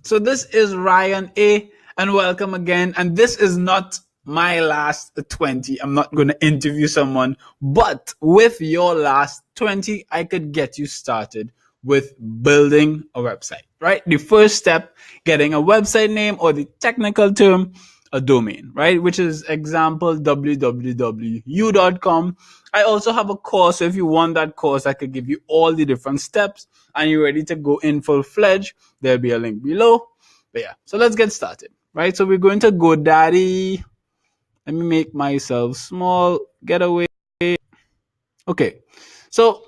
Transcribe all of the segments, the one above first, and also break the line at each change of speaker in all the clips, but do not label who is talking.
So this is Ryan A, and welcome again. And this is not my last 20. I'm not going to interview someone, but with your last 20, I could get you started with building a website, right? The first step, getting a website name, or the technical term, a domain, right? Which is example www.u.com. I also have a course. So if you want that course, I could give you all the different steps and you're ready to go in full fledged. There'll be a link below. But yeah, so let's get started, right? So we're going to GoDaddy. Let me make myself small. Get away. Okay. So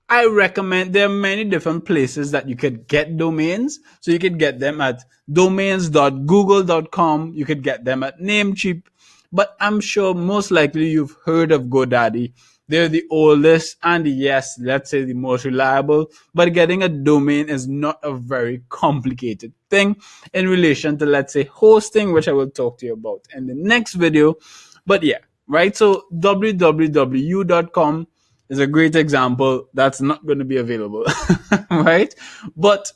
I recommend there are many different places that you could get domains. So you could get them at domains.google.com. You could get them at Namecheap. But I'm sure most likely you've heard of GoDaddy. They're the oldest and yes, let's say the most reliable. But getting a domain is not a very complicated thing in relation to, let's say, hosting, which I will talk to you about in the next video. But yeah, right? So www.com is a great example that's not going to be available, right? But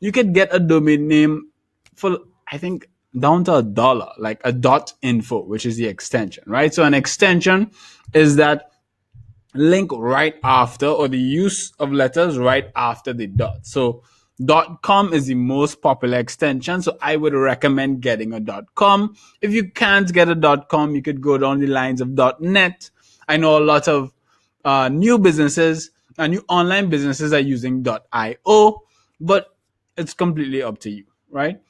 you could get a domain name for, I think, down to $1, like a .info, which is the extension, right? So an extension is that link right after, or the use of letters right after the dot. So .com is the most popular extension, so I would recommend getting a .com. If you can't get a .com, you could go down the lines of .net. I know a lot of new businesses and new online businesses are using .io, but it's completely up to you, right?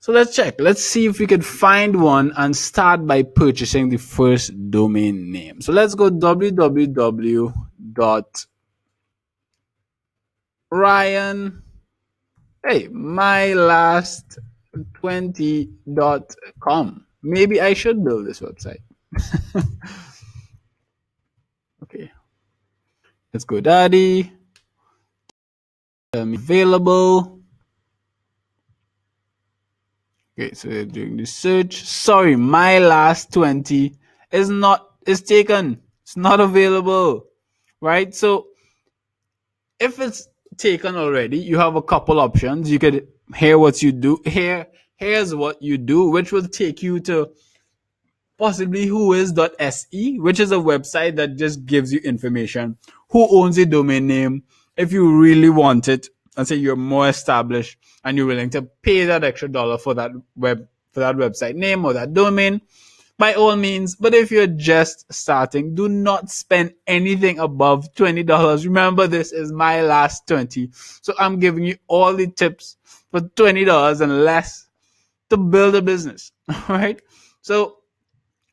So let's check. Let's see if we could find one and start by purchasing the first domain name. So let's go www.ryan. Hey, my last 20.com. Maybe I should build this website. Okay. Let's go Daddy. Available. Okay, so we're doing the search. Sorry, my last 20 is taken. It's not available. Right? So if it's taken already, you have a couple options. You could here's what you do, which will take you to possibly whois.se, which is a website that just gives you information. Who owns a domain name? If you really want it, and say you're more established and you're willing to pay that extra dollar for that website name or that domain, by all means. But if you're just starting, do not spend anything above $20. Remember, this is my last 20. So I'm giving you all the tips for $20 and less to build a business. Right? So,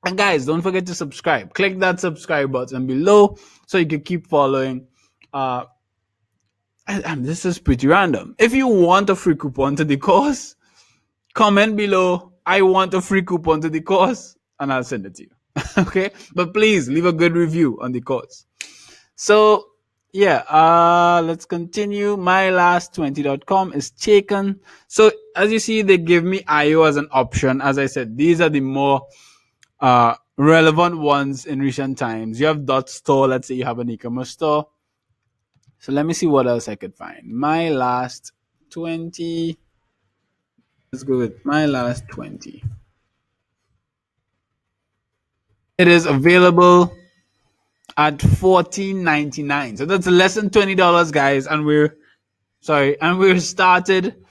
and guys, don't forget to subscribe. Click that subscribe button below so you can keep following. And this is pretty random. If you want a free coupon to the course, comment below, I want a free coupon to the course, and I'll send it to you. Okay? But please leave a good review on the course. So yeah, let's continue. My last 20.com is taken. So as you see, they give me IO as an option. As I said, these are the more relevant ones in recent times. You have .store. Let's say you have an e-commerce store. So let me see what else I could find. My last 20. Let's go with my last 20. It is available at $14.99. So that's less than $20, guys. And we're started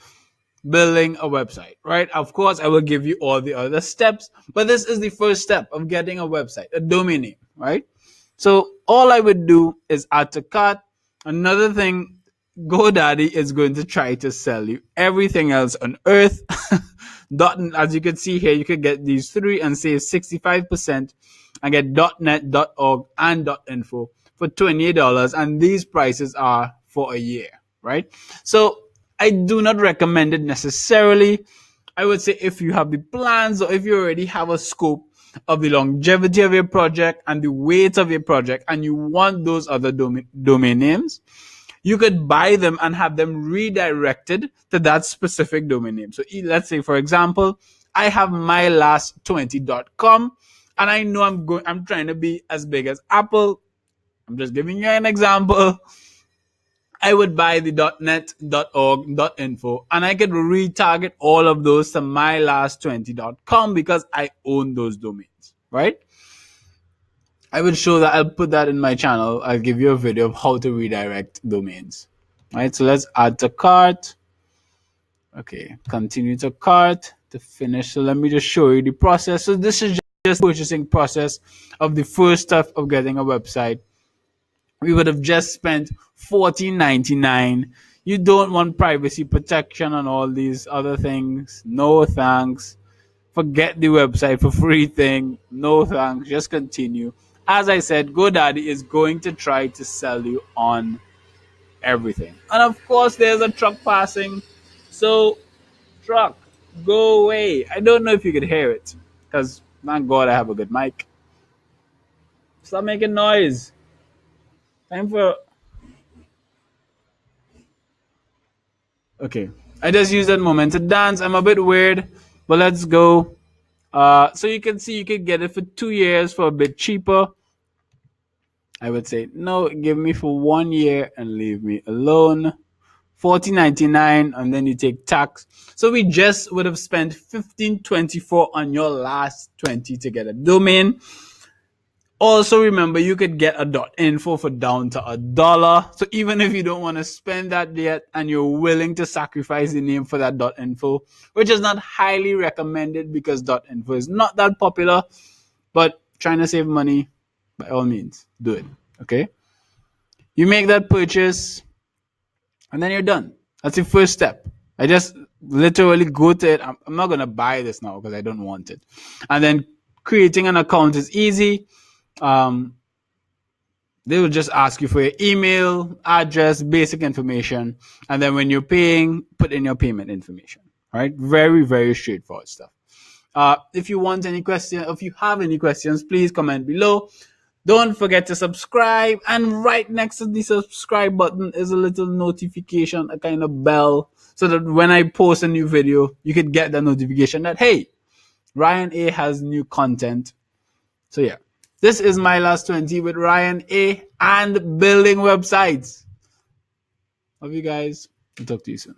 building a website, right? Of course, I will give you all the other steps, but this is the first step of getting a website, a domain name, right? So all I would do is add to cart. Another thing, GoDaddy is going to try to sell you everything else on earth. As you can see here, you could get these three and save 65% and get .net, .org, and .info for $28. And these prices are for a year, right? So I do not recommend it necessarily. I would say if you have the plans or if you already have a scope of the longevity of your project and the weight of your project and you want those other domain names, you could buy them and have them redirected to that specific domain name. So let's say, for example, I have my last 20.com and I know I'm trying to be as big as Apple. I'm just giving you an example. I would buy the .net, .org, .info, and I could retarget all of those to mylast20.com because I own those domains, right? I will show that. I'll put that in my channel. I'll give you a video of how to redirect domains. Right, so let's add to cart. Okay, continue to cart to finish. So let me just show you the process. So this is just purchasing process of the first step of getting a website. We would have just spent $14.99. You don't want privacy protection and all these other things. No thanks. Forget the website for free thing. No thanks. Just continue. As I said, GoDaddy is going to try to sell you on everything. And of course, there's a truck passing. So, truck, go away. I don't know if you could hear it because, thank God, I have a good mic. Stop making noise. Time for. Okay. I just used that moment to dance. I'm a bit weird, but let's go. So you can see you could get it for 2 years for a bit cheaper. I would say, no, give me for 1 year and leave me alone. $14.99, and then you take tax. So we just would have spent $15.24 on your last 20 to get a domain. Also, remember, you could get a .info for down to $1. So even if you don't want to spend that yet and you're willing to sacrifice the name for that .info, which is not highly recommended because .info is not that popular, but trying to save money, by all means, do it. Okay? You make that purchase, and then you're done. That's the first step. I just literally go to it. I'm not going to buy this now because I don't want it. And then creating an account is easy. They will just ask you for your email, address, basic information. And then when you're paying, put in your payment information. All right? Very, very straightforward stuff. If you want any questions, if you have any questions, please comment below. Don't forget to subscribe, and right next to the subscribe button is a little notification, a kind of bell, so that when I post a new video, you can get the notification that, hey, Ryan A has new content. So yeah, this is My Last 20 with Ryan A and building websites. Love you guys. I'll talk to you soon.